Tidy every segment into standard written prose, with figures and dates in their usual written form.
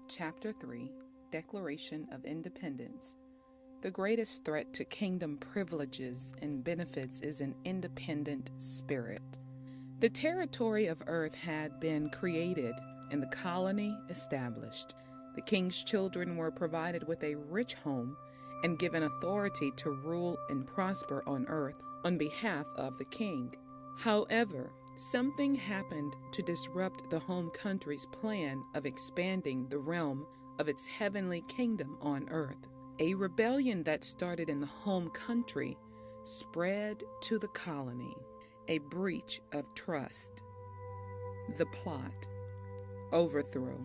Chapter 3, Declaration of Independence. The greatest threat to kingdom privileges and benefits is an independent spirit. The territory of earth had been created and the colony established. The king's children were provided with a rich home and given authority to rule and prosper on earth on behalf of the king. However, something happened to disrupt the home country's plan of expanding the realm of its heavenly kingdom on earth. A rebellion that started in the home country spread to the colony. A breach of trust. The plot. Overthrow.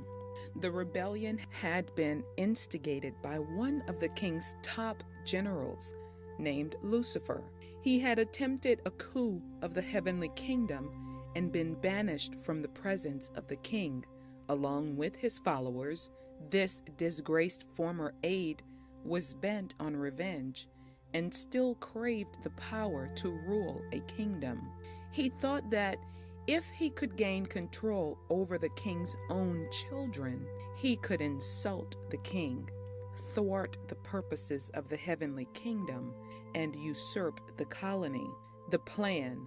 The rebellion had been instigated by one of the king's top generals, named Lucifer. He had attempted a coup of the heavenly kingdom and been banished from the presence of the king. Along with his followers, this disgraced former aide was bent on revenge and still craved the power to rule a kingdom. He thought that if he could gain control over the king's own children, he could insult the king, thwart the purposes of the heavenly kingdom, and usurp the colony. The plan: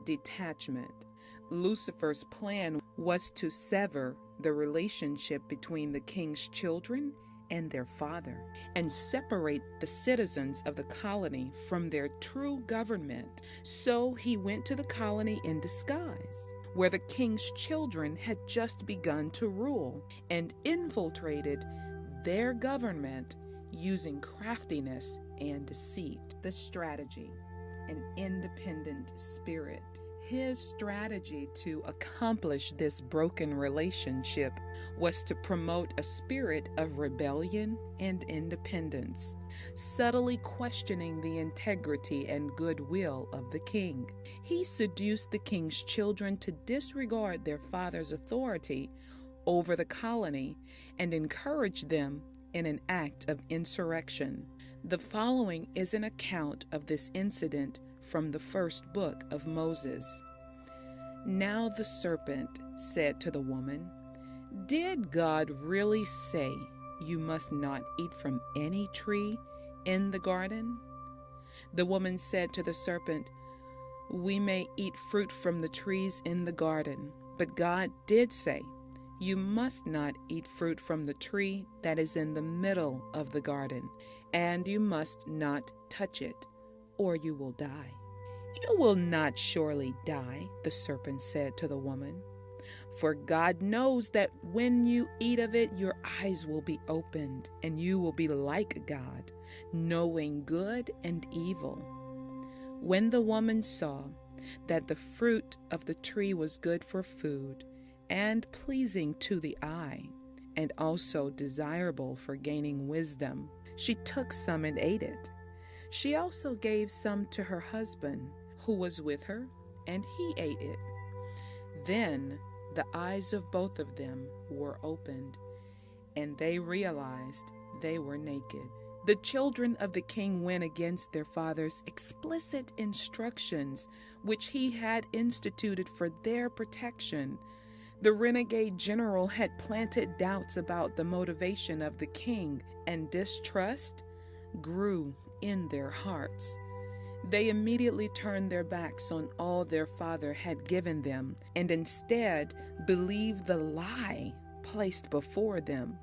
detachment. Lucifer's plan was to sever the relationship between the king's children and their father, and separate the citizens of the colony from their true government. So he went to the colony in disguise, where the king's children had just begun to rule, and infiltrated their government using craftiness and deceit. The strategy: an independent spirit. His strategy to accomplish this broken relationship was to promote a spirit of rebellion and independence, subtly questioning the integrity and goodwill of the king. He seduced the king's children to disregard their father's authority over the colony and encouraged them in an act of insurrection. The following is an account of this incident from the first book of Moses. Now the serpent said to the woman, "Did God really say you must not eat from any tree in the garden?" The woman said to the serpent, "We may eat fruit from the trees in the garden, but God did say, you must not eat fruit from the tree that is in the middle of the garden, and you must not touch it, or you will die." "You will not surely die," the serpent said to the woman, "for God knows that when you eat of it, your eyes will be opened, and you will be like God, knowing good and evil." When the woman saw that the fruit of the tree was good for food, and pleasing to the eye, and also desirable for gaining wisdom, she took some and ate it. She also gave some to her husband, who was with her, and he ate it. Then the eyes of both of them were opened, and they realized they were naked. The children of the king went against their father's explicit instructions, which he had instituted for their protection. The renegade general had planted doubts about the motivation of the king, and distrust grew in their hearts. They immediately turned their backs on all their father had given them, and instead believed the lie placed before them.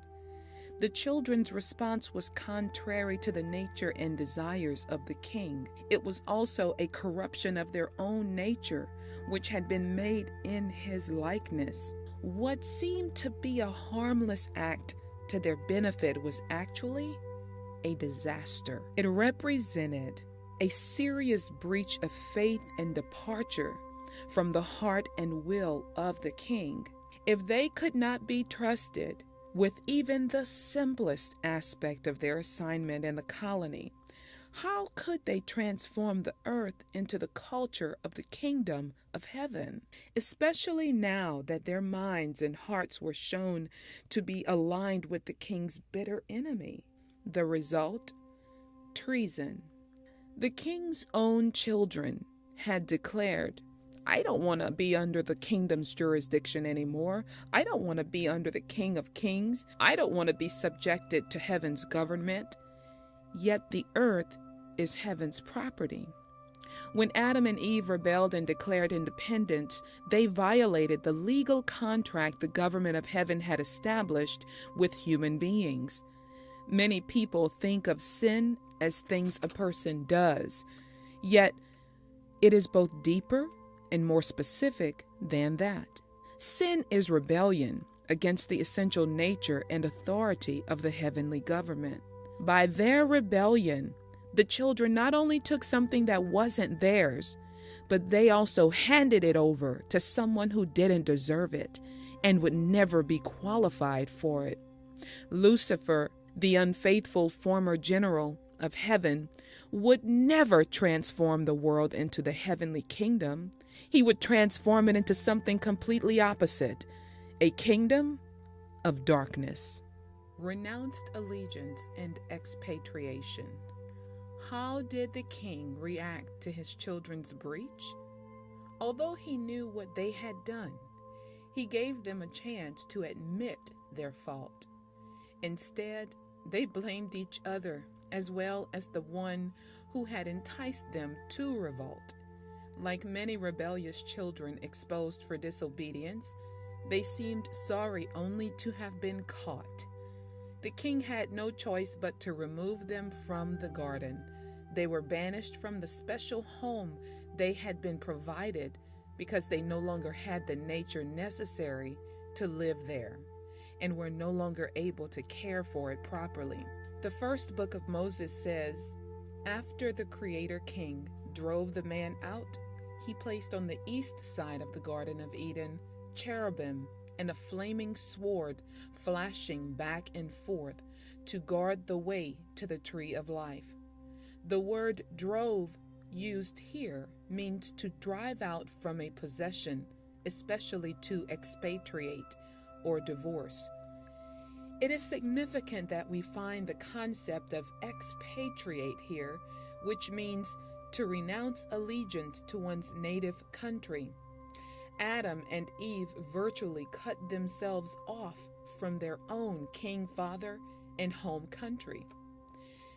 The children's response was contrary to the nature and desires of the king. It was also a corruption of their own nature, which had been made in his likeness. What seemed to be a harmless act to their benefit was actually a disaster. It represented a serious breach of faith and departure from the heart and will of the king. If they could not be trusted with even the simplest aspect of their assignment in the colony, how could they transform the earth into the culture of the kingdom of heaven, especially now that their minds and hearts were shown to be aligned with the king's bitter enemy? The result? Treason. The king's own children had declared, I don't want to be under the kingdom's jurisdiction anymore. I don't want to be under the King of Kings. I don't want to be subjected to heaven's government. Yet the earth is heaven's property. When Adam and Eve rebelled and declared independence, they violated the legal contract the government of heaven had established with human beings. Many people think of sin as things a person does, yet it is both deeper and more specific than that. Sin is rebellion against the essential nature and authority of the heavenly government. By their rebellion, the children not only took something that wasn't theirs, but they also handed it over to someone who didn't deserve it and would never be qualified for it. Lucifer, the unfaithful former general of heaven, would never transform the world into the heavenly kingdom. He would transform it into something completely opposite, a kingdom of darkness. Renounced allegiance and expatriation. How did the king react to his children's breach? Although he knew what they had done, he gave them a chance to admit their fault. Instead, they blamed each other as well as the one who had enticed them to revolt. Like many rebellious children exposed for disobedience, they seemed sorry only to have been caught. The king had no choice but to remove them from the garden. They were banished from the special home they had been provided because they no longer had the nature necessary to live there and were no longer able to care for it properly. The first book of Moses says, "After the Creator King drove the man out, he placed on the east side of the Garden of Eden cherubim and a flaming sword flashing back and forth to guard the way to the tree of life." The word drove used here means to drive out from a possession, especially to expatriate or divorce. It is significant that we find the concept of expatriate here, which means to renounce allegiance to one's native country. Adam and Eve virtually cut themselves off from their own king father and home country.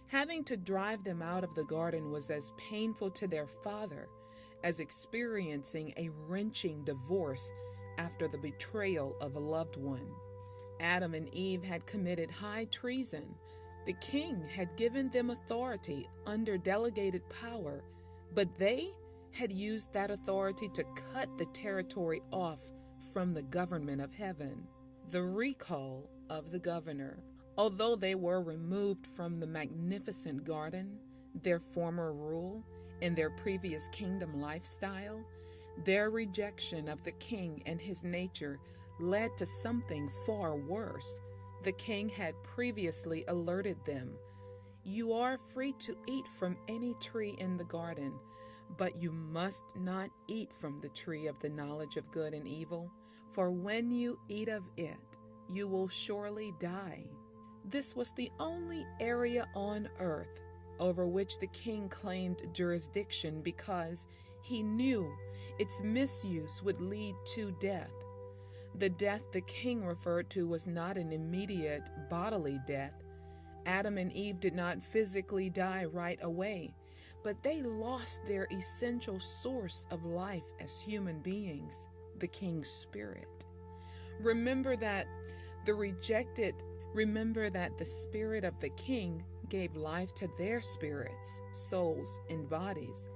Having to drive them out of the garden was as painful to their father as experiencing a wrenching divorce after the betrayal of a loved one. Adam and Eve had committed high treason. The king had given them authority under delegated power, but they had used that authority to cut the territory off from the government of heaven. The recall of the governor. Although they were removed from the magnificent garden, their former rule, and their previous kingdom lifestyle, their rejection of the king and his nature led to something far worse. The king had previously alerted them, "You are free to eat from any tree in the garden, but you must not eat from the tree of the knowledge of good and evil, for when you eat of it, you will surely die." This was the only area on earth over which the king claimed jurisdiction because he knew its misuse would lead to death. The death the king referred to was not an immediate bodily death. Adam and Eve did not physically die right away, but they lost their essential source of life as human beings, the king's spirit. Remember that the spirit of the king gave life to their spirits, souls, and bodies.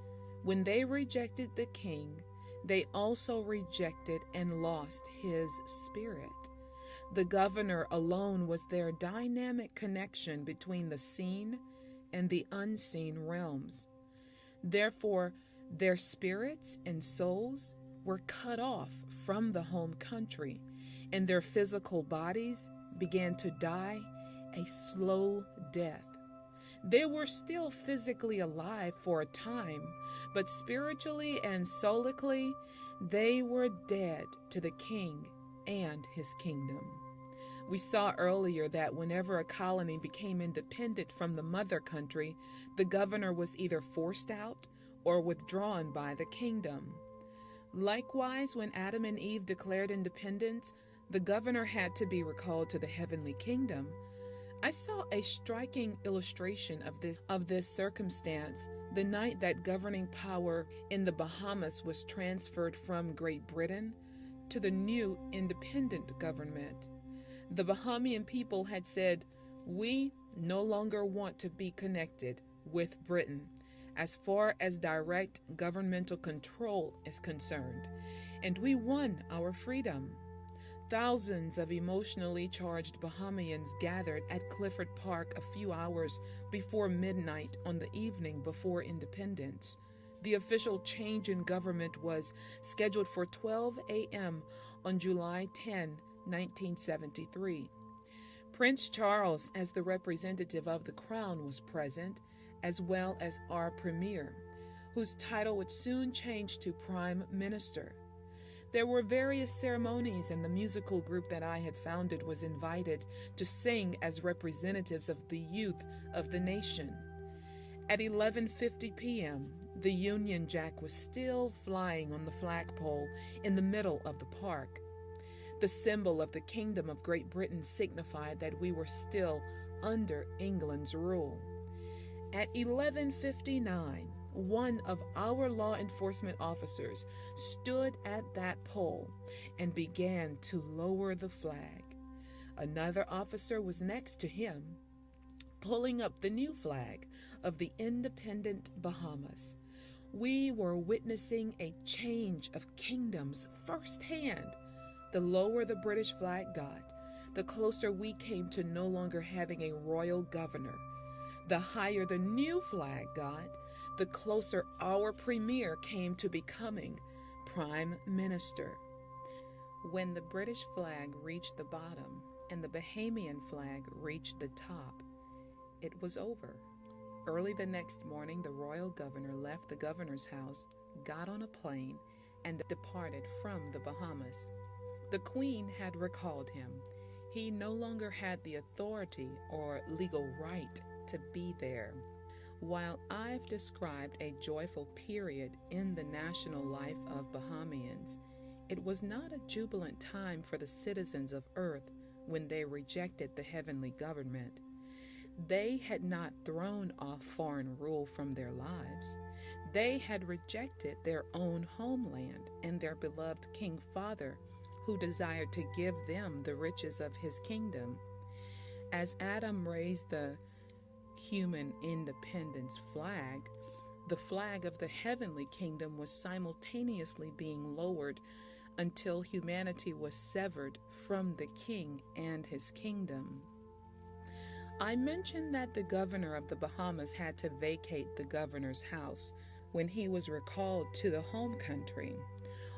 When they rejected the king, they also rejected and lost his spirit. The governor alone was their dynamic connection between the seen and the unseen realms. Therefore, their spirits and souls were cut off from the home country, and their physical bodies began to die a slow death. They were still physically alive for a time, but spiritually and soulically, they were dead to the king and his kingdom. We saw earlier that whenever a colony became independent from the mother country, the governor was either forced out or withdrawn by the kingdom. Likewise, when Adam and Eve declared independence, the governor had to be recalled to the heavenly kingdom. I saw a striking illustration of this circumstance the night that governing power in the Bahamas was transferred from Great Britain to the new independent government. The Bahamian people had said, "We no longer want to be connected with Britain as far as direct governmental control is concerned, and we won our freedom." Thousands of emotionally charged Bahamians gathered at Clifford Park a few hours before midnight on the evening before independence. The official change in government was scheduled for 12 a.m. on July 10, 1973. Prince Charles, as the representative of the Crown, was present, as well as our Premier, whose title would soon change to Prime Minister. There were various ceremonies, and the musical group that I had founded was invited to sing as representatives of the youth of the nation. At 11:50 p.m., the Union Jack was still flying on the flagpole in the middle of the park. The symbol of the Kingdom of Great Britain signified that we were still under England's rule. At 11:59, one of our law enforcement officers stood at that pole and began to lower the flag. Another officer was next to him, pulling up the new flag of the independent Bahamas. We were witnessing a change of kingdoms firsthand. The lower the British flag got, the closer we came to no longer having a royal governor. The higher the new flag got, the closer our premier came to becoming Prime Minister. When the British flag reached the bottom and the Bahamian flag reached the top, it was over. Early the next morning, the royal governor left the governor's house, got on a plane, and departed from the Bahamas. The Queen had recalled him. He no longer had the authority or legal right to be there. While I've described a joyful period in the national life of Bahamians, it was not a jubilant time for the citizens of Earth when they rejected the heavenly government. They had not thrown off foreign rule from their lives. They had rejected their own homeland and their beloved King Father, who desired to give them the riches of his kingdom. As Adam raised the human independence flag, the flag of the heavenly kingdom was simultaneously being lowered until humanity was severed from the king and his kingdom. I mentioned that the governor of the Bahamas had to vacate the governor's house when he was recalled to the home country.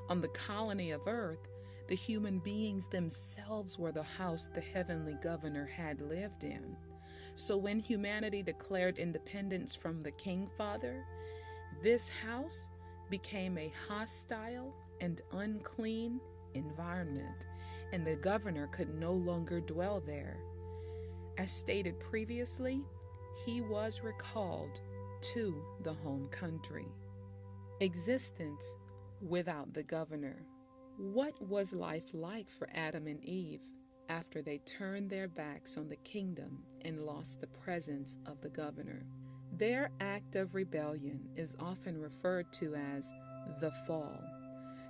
On the colony of Earth, the human beings themselves were the house the heavenly governor had lived in. So when humanity declared independence from the King Father, this house became a hostile and unclean environment, and the governor could no longer dwell there. As stated previously, he was recalled to the home country. Existence without the governor. What was life like for Adam and Eve after they turned their backs on the kingdom and lost the presence of the governor? Their act of rebellion is often referred to as the fall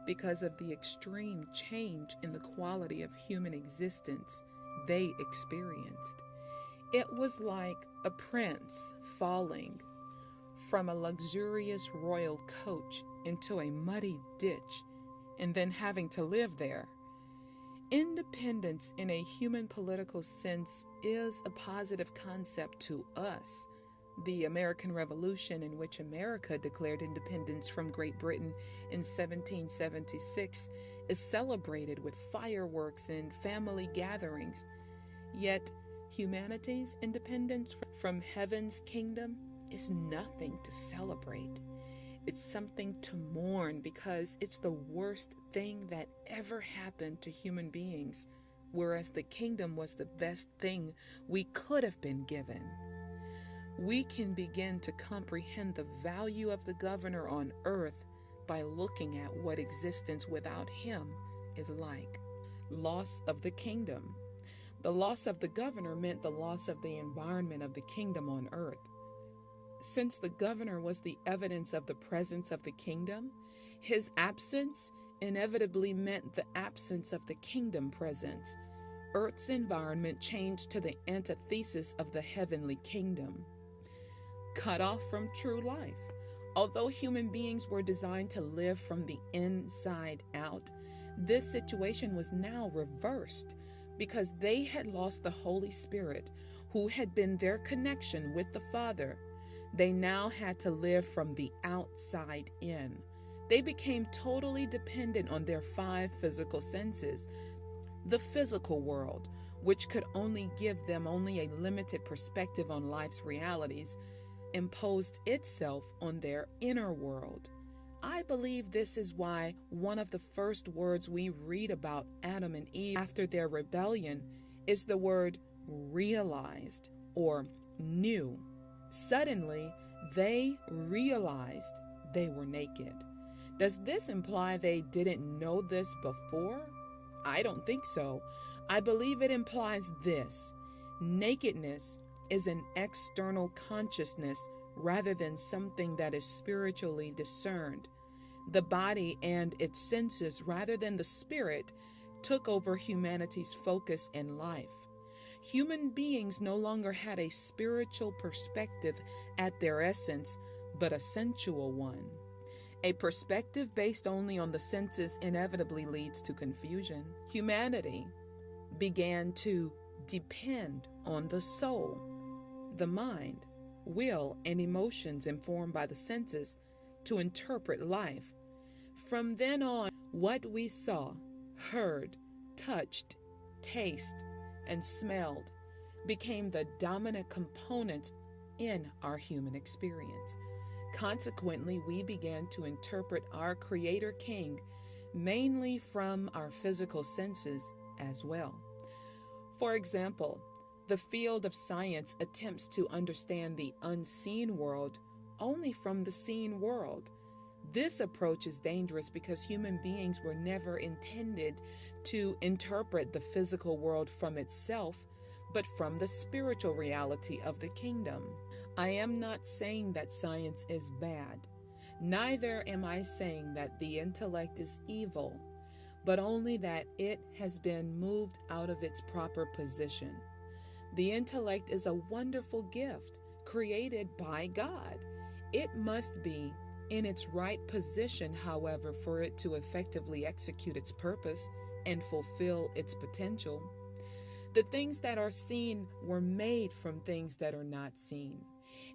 because of the extreme change in the quality of human existence they experienced. It was like a prince falling from a luxurious royal coach into a muddy ditch and then having to live there. Independence in a human political sense is a positive concept to us. The American Revolution, in which America declared independence from Great Britain in 1776, is celebrated with fireworks and family gatherings. Yet, humanity's independence from heaven's kingdom is nothing to celebrate. It's something to mourn because it's the worst thing that ever happened to human beings, whereas the kingdom was the best thing we could have been given. We can begin to comprehend the value of the governor on earth by looking at what existence without him is like. Loss of the kingdom. The loss of the governor meant the loss of the environment of the kingdom on earth. Since the governor was the evidence of the presence of the kingdom, his absence inevitably meant the absence of the kingdom presence. Earth's environment changed to the antithesis of the heavenly kingdom. Cut off from true life. Although human beings were designed to live from the inside out, this situation was now reversed because they had lost the Holy Spirit, who had been their connection with the Father. They now had to live from the outside in. They became totally dependent on their 5 physical senses. The physical world, which could only give them only a limited perspective on life's realities, imposed itself on their inner world. I believe this is why one of the first words we read about Adam and Eve after their rebellion is the word realized or knew. Suddenly, they realized they were naked. Does this imply they didn't know this before? I don't think so. I believe it implies this: nakedness is an external consciousness rather than something that is spiritually discerned. The body and its senses, rather than the spirit, took over humanity's focus in life. Human beings no longer had a spiritual perspective at their essence, but a sensual one. A perspective based only on the senses inevitably leads to confusion. Humanity began to depend on the soul, the mind, will, and emotions informed by the senses to interpret life. From then on, what we saw, heard, touched, tasted, and smelled became the dominant components in our human experience. Consequently, we began to interpret our Creator King mainly from our physical senses as well. For example, the field of science attempts to understand the unseen world only from the seen world. This approach is dangerous because human beings were never intended to interpret the physical world from itself, but from the spiritual reality of the kingdom. I am not saying that science is bad. Neither am I saying that the intellect is evil, but only that it has been moved out of its proper position. The intellect is a wonderful gift created by God. It must be in its right position, however, for it to effectively execute its purpose and fulfill its potential. The things that are seen were made from things that are not seen.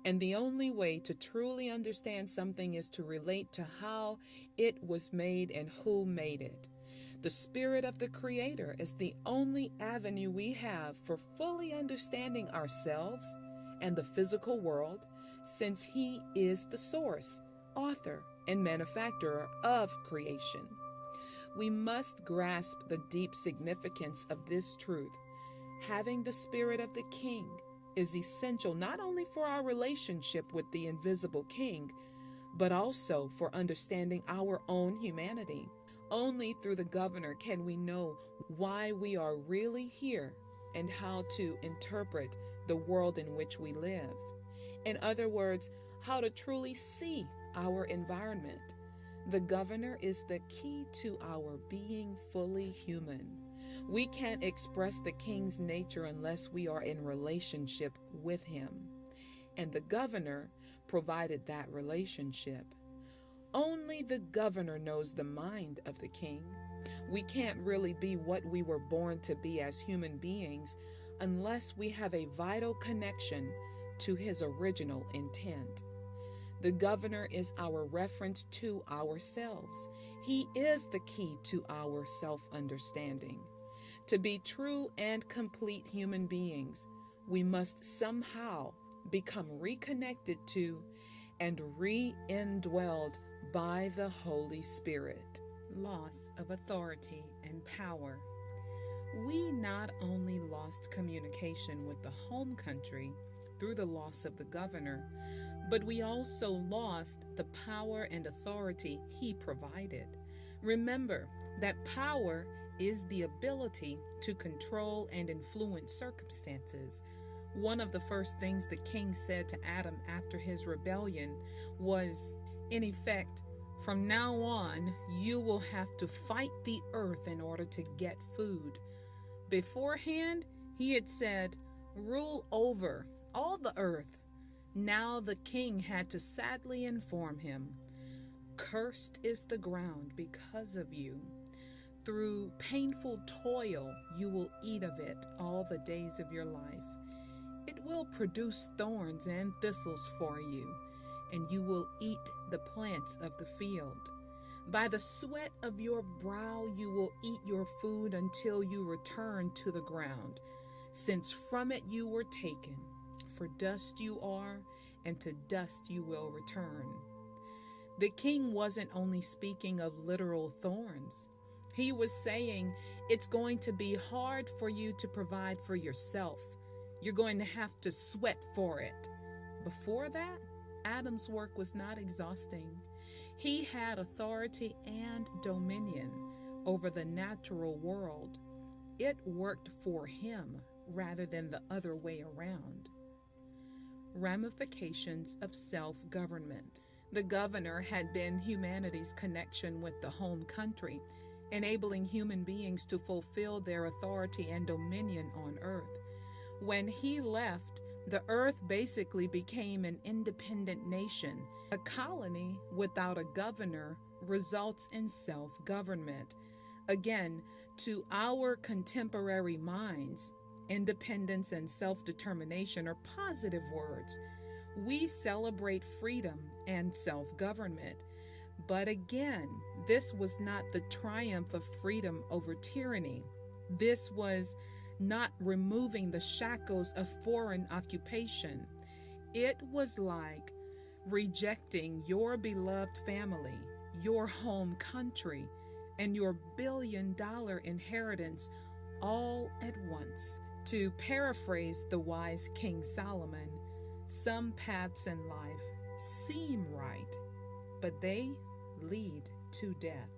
And the only way to truly understand something is to relate to how it was made and who made it. The Spirit of the Creator is the only avenue we have for fully understanding ourselves and the physical world, since He is the source, author, and manufacturer of creation. We must grasp the deep significance of this truth. Having the Spirit of the King is essential not only for our relationship with the invisible King, but also for understanding our own humanity. Only through the governor can we know why we are really here and how to interpret the world in which we live. In other words, how to truly see our environment. The governor is the key to our being fully human. We can't express the King's nature unless we are in relationship with Him. And the governor provided that relationship. Only the governor knows the mind of the King. We can't really be what we were born to be as human beings unless we have a vital connection to His original intent. The governor is our reference to ourselves. He is the key to our self-understanding. To be true and complete human beings, we must somehow become reconnected to and re-indwelled by the Holy Spirit. Loss of authority and power. We not only lost communication with the home country, through the loss of the governor, but we also lost the power and authority he provided. Remember that power is the ability to control and influence circumstances. One of the first things the king said to Adam after his rebellion was, in effect, from now on, you will have to fight the earth in order to get food. Beforehand, he had said, rule over all the earth. Now the king had to sadly inform him, cursed is the ground because of you. Through painful toil, you will eat of it all the days of your life. It will produce thorns and thistles for you, and you will eat the plants of the field. By the sweat of your brow you will eat your food until you return to the ground, since from it you were taken. For dust you are, and to dust you will return. The king wasn't only speaking of literal thorns. He was saying it's going to be hard for you to provide for yourself. You're going to have to sweat for it. Before that, Adam's work was not exhausting. He had authority and dominion over the natural world. It worked for him rather than the other way around. Ramifications of self-government. The governor had been humanity's connection with the home country, enabling human beings to fulfill their authority and dominion on earth. When he left, the earth basically became an independent nation. A colony without a governor results in self-government. Again, to our contemporary minds, independence and self-determination are positive words. We celebrate freedom and self-government. But again, this was not the triumph of freedom over tyranny. This was not removing the shackles of foreign occupation. It was like rejecting your beloved family, your home country, and your billion-dollar inheritance all at once. To paraphrase the wise King Solomon, some paths in life seem right, but they lead to death.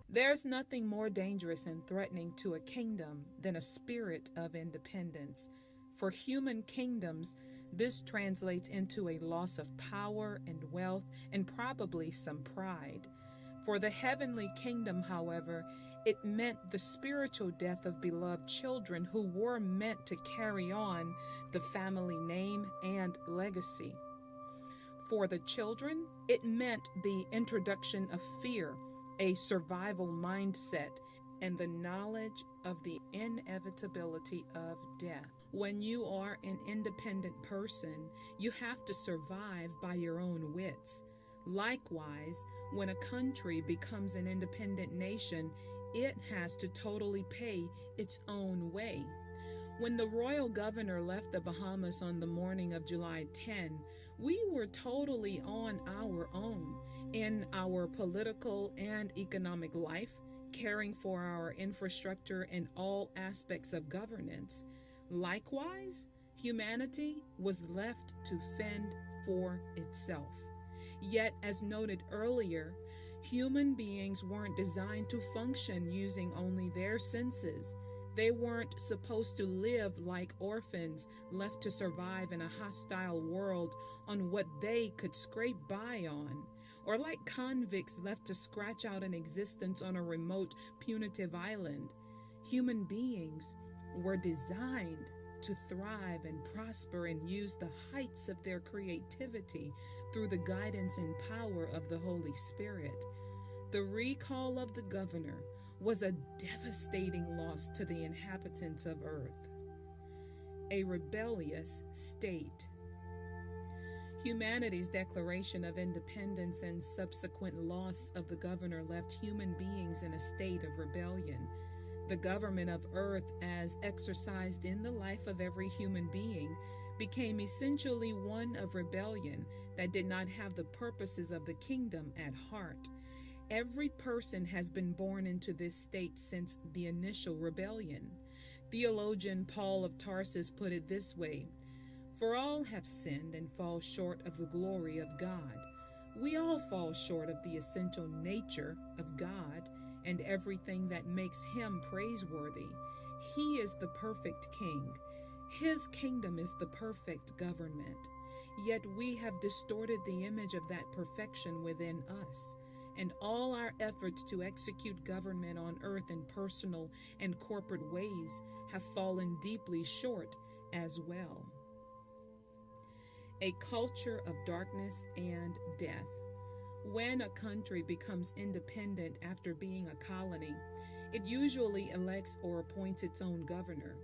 There's nothing more dangerous and threatening to a kingdom than a spirit of independence. For human kingdoms, this translates into a loss of power and wealth and probably some pride. For the heavenly kingdom, however, it meant the spiritual death of beloved children who were meant to carry on the family name and legacy. For the children, it meant the introduction of fear, a survival mindset, and the knowledge of the inevitability of death. When you are an independent person, you have to survive by your own wits. Likewise, when a country becomes an independent nation, it has to totally pay its own way. When the royal governor left the Bahamas on the morning of July 10, we were totally on our own in our political and economic life, caring for our infrastructure and all aspects of governance. Likewise, humanity was left to fend for itself. Yet, as noted earlier, human beings weren't designed to function using only their senses. They weren't supposed to live like orphans left to survive in a hostile world on what they could scrape by on, or like convicts left to scratch out an existence on a remote, punitive island. Human beings were designed to thrive and prosper and use the heights of their creativity through the guidance and power of the Holy Spirit. The recall of the governor was a devastating loss to the inhabitants of earth. A rebellious state. Humanity's declaration of independence and subsequent loss of the governor left human beings in a state of rebellion. The government of earth, as exercised in the life of every human being, became essentially one of rebellion that did not have the purposes of the kingdom at heart. Every person has been born into this state since the initial rebellion. Theologian Paul of Tarsus put it this way: For all have sinned and fall short of the glory of God. We all fall short of the essential nature of God and everything that makes him praiseworthy. He is the perfect king. His kingdom is the perfect government. Yet we have distorted the image of that perfection within us, and all our efforts to execute government on earth in personal and corporate ways have fallen deeply short as well. A culture of darkness and death. When a country becomes independent after being a colony, it usually elects or appoints its own governor.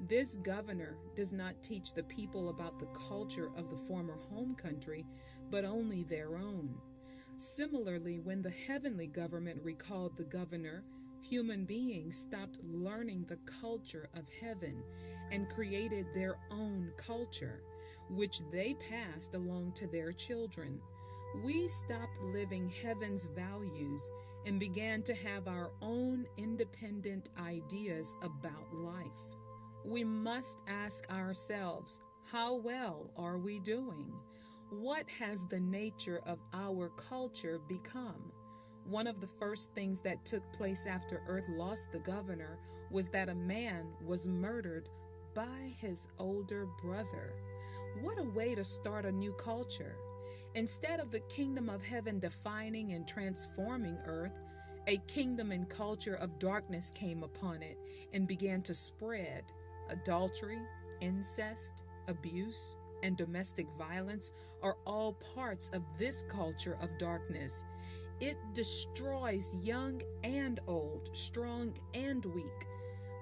This governor does not teach the people about the culture of the former home country, but only their own. Similarly, when the heavenly government recalled the governor, human beings stopped learning the culture of heaven and created their own culture, which they passed along to their children. We stopped living heaven's values and began to have our own independent ideas about life. We must ask ourselves, how well are we doing? What has the nature of our culture become? One of the first things that took place after Earth lost the governor was that a man was murdered by his older brother. What a way to start a new culture. Instead of the kingdom of heaven defining and transforming earth, a kingdom and culture of darkness came upon it and began to spread. Adultery, incest, abuse, and domestic violence are all parts of this culture of darkness. It destroys young and old, strong and weak.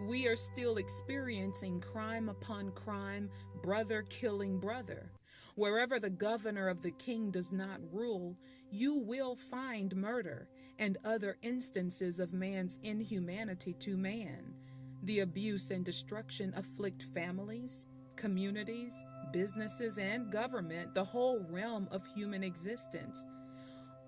We are still experiencing crime upon crime, brother killing brother. Wherever the governor of the king does not rule, you will find murder and other instances of man's inhumanity to man. The abuse and destruction afflict families, communities, businesses, and government, the whole realm of human existence.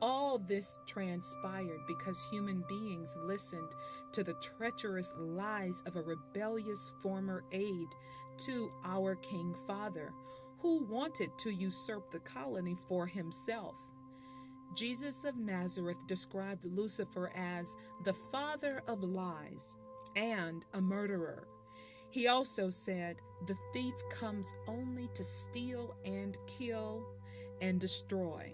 All this transpired because human beings listened to the treacherous lies of a rebellious former aide to our King Father, who wanted to usurp the colony for himself. Jesus of Nazareth described Lucifer as the father of lies and a murderer. He also said, the thief comes only to steal and kill and destroy.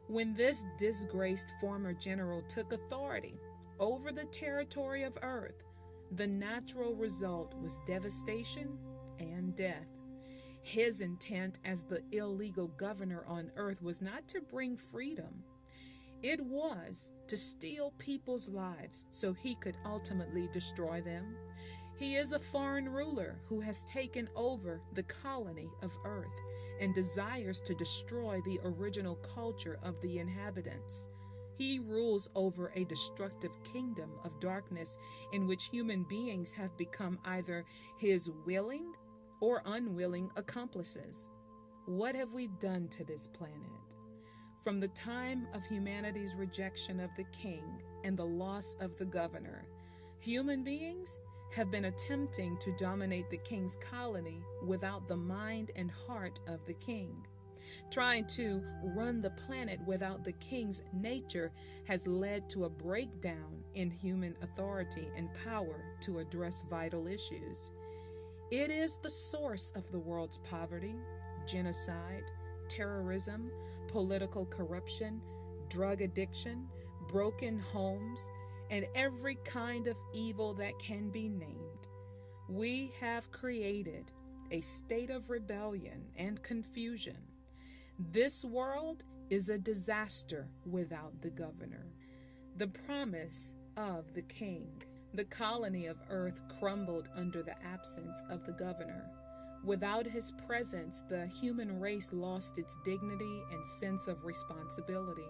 When this disgraced former general took authority over the territory of earth, the natural result was devastation and death. His intent as the illegal governor on earth was not to bring freedom. It was to steal people's lives so he could ultimately destroy them. He is a foreign ruler who has taken over the colony of earth and desires to destroy the original culture of the inhabitants. He rules over a destructive kingdom of darkness in which human beings have become either his willing or unwilling accomplices. What have we done to this planet? From the time of humanity's rejection of the king and the loss of the governor, human beings have been attempting to dominate the king's colony without the mind and heart of the king. Trying to run the planet without the king's nature has led to a breakdown in human authority and power to address vital issues. It is the source of the world's poverty, genocide, terrorism, political corruption, drug addiction, broken homes, and every kind of evil that can be named. We have created a state of rebellion and confusion. This world is a disaster without the governor. The promise of the king. The colony of earth crumbled under the absence of the governor. Without his presence, the human race lost its dignity and sense of responsibility.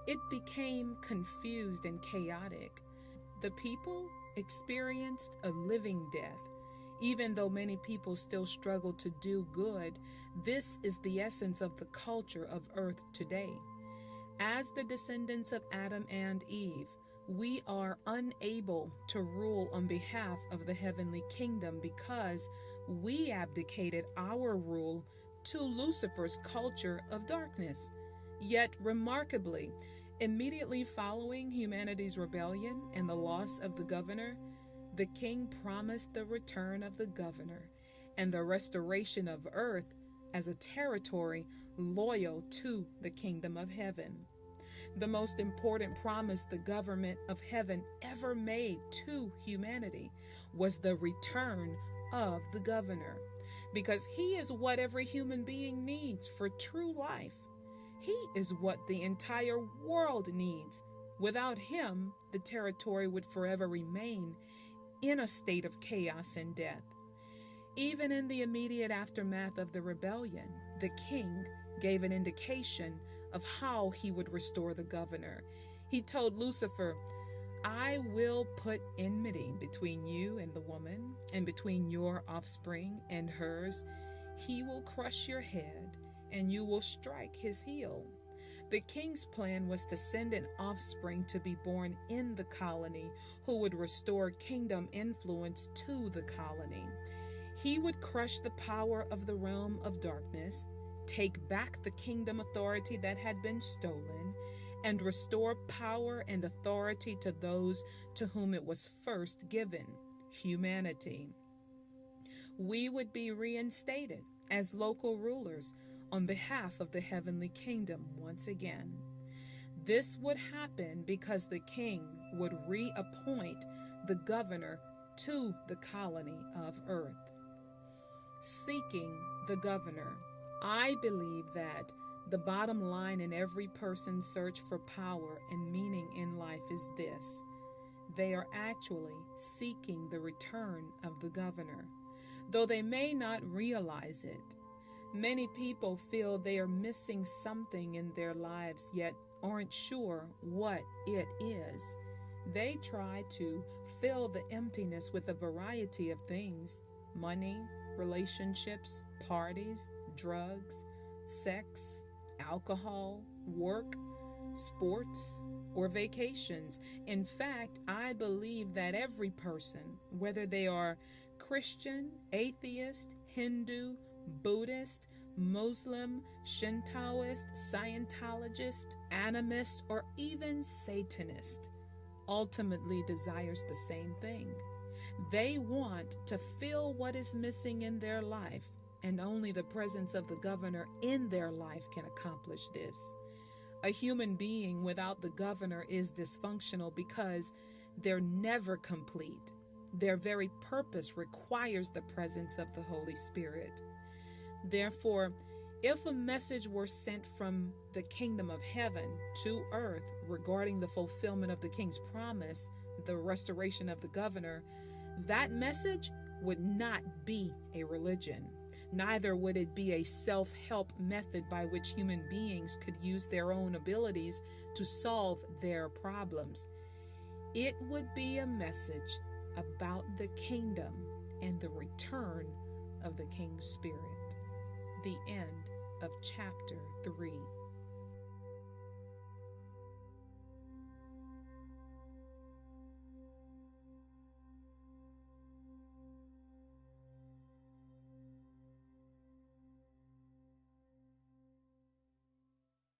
It became confused and chaotic. The people experienced a living death. Even though many people still struggle to do good, this is the essence of the culture of earth today. As the descendants of Adam and Eve, we are unable to rule on behalf of the heavenly kingdom because we abdicated our rule to Lucifer's culture of darkness. Yet, remarkably, immediately following humanity's rebellion and the loss of the governor, the king promised the return of the governor and the restoration of earth as a territory loyal to the kingdom of heaven. The most important promise the government of heaven ever made to humanity was the return of the governor, because he is what every human being needs for true life. He is what the entire world needs. Without him, the territory would forever remain in a state of chaos and death. Even in the immediate aftermath of the rebellion, the king gave an indication of how he would restore the governor. He told Lucifer, "I will put enmity between you and the woman, and between your offspring and hers. He will crush your head, and you will strike his heel." The king's plan was to send an offspring to be born in the colony who would restore kingdom influence to the colony. He would crush the power of the realm of darkness, take back the kingdom authority that had been stolen, and restore power and authority to those to whom it was first given, humanity. We would be reinstated as local rulers on behalf of the heavenly kingdom once again. This would happen because the king would reappoint the governor to the colony of earth. Seeking the governor. I believe that the bottom line in every person's search for power and meaning in life is this: they are actually seeking the return of the governor, though they may not realize it. Many people feel they are missing something in their lives, yet aren't sure what it is. They try to fill the emptiness with a variety of things: money, relationships, parties, drugs, sex, alcohol, work, sports, or vacations. In fact, I believe that every person, whether they are Christian, atheist, Hindu, Buddhist, Muslim, Shintoist, Scientologist, animist, or even Satanist, ultimately desires the same thing. They want to fill what is missing in their life, and only the presence of the governor in their life can accomplish this. A human being without the governor is dysfunctional because they're never complete. Their very purpose requires the presence of the Holy Spirit. Therefore, if a message were sent from the kingdom of heaven to earth regarding the fulfillment of the king's promise, the restoration of the governor, that message would not be a religion. Neither would it be a self-help method by which human beings could use their own abilities to solve their problems. It would be a message about the kingdom and the return of the King's Spirit. The end of chapter 3.